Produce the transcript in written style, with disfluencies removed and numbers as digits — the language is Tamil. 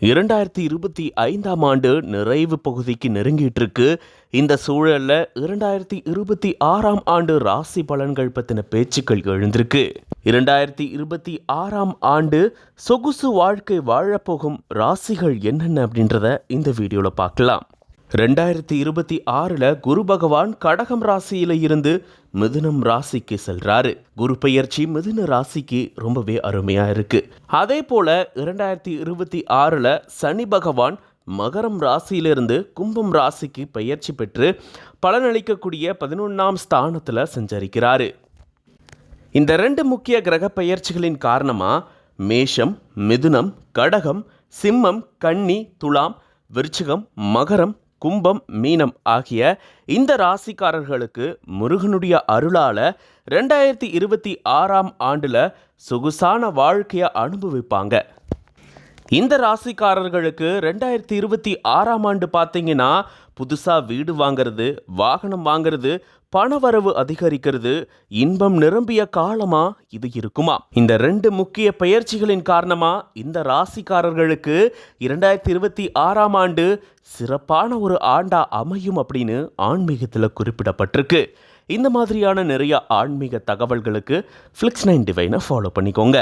2025ஆம் ஆண்டு நிறைவு பகுதிக்கு நெருங்கிட்டு இருக்கு. இந்த சூழல்ல 2026ஆம் ஆண்டு ராசி பலன்கள் பத்தின பேச்சுக்கள் எழுந்திருக்கு. 2026ஆம் ஆண்டு சொகுசு வாழ்க்கை வாழப்போகும் ராசிகள் என்னென்ன அப்படின்றத இந்த வீடியோல பார்க்கலாம். 2026ல குரு பகவான் கடகம் ராசியில இருந்து மிதுனம் ராசிக்கு செல்றாரு. குரு பெயர்ச்சி மிதுன ராசிக்கு ரொம்பவே அருமையா இருக்கு. அதே போல 2026ல சனி பகவான் மகரம் ராசியிலிருந்து கும்பம் ராசிக்கு பெயர்ச்சி பெற்று பலனளிக்கக்கூடிய 11ஆம் ஸ்தானத்துல சஞ்சரிக்கிறாரு. இந்த ரெண்டு முக்கிய கிரக பெயர்ச்சிகளின் காரணமா மேஷம், மிதுனம், கடகம், சிம்மம், கன்னி, துலாம், விருச்சிகம், மகரம், கும்பம், மீனம் ஆகிய இந்த ராசிக்காரர்களுக்கு முருகனுடைய அருளால 2026ஆம் ஆண்டுல சொகுசான வாழ்க்கையை அனுபவிப்பாங்க. இந்த ராசிக்காரர்களுக்கு 2026ஆம் ஆண்டு பார்த்தீங்கன்னா புதுசாக வீடு வாங்கிறது, வாகனம் வாங்கிறது, பணவரவு அதிகரிக்கிறது, இன்பம் நிரம்பிய காலமா இது இருக்குமா? இந்த ரெண்டு முக்கிய பெயர்ச்சிகளின் காரணமா இந்த ராசிக்காரர்களுக்கு 2026ஆம் ஆண்டு சிறப்பான ஒரு ஆண்டா அமையும் அப்படின்னு ஆன்மீகத்தில் குறிப்பிடப்பட்டிருக்கு. இந்த மாதிரியான நிறைய ஆன்மீக தகவல்களுக்கு Flix9 Divine ஃபாலோ பண்ணிக்கோங்க.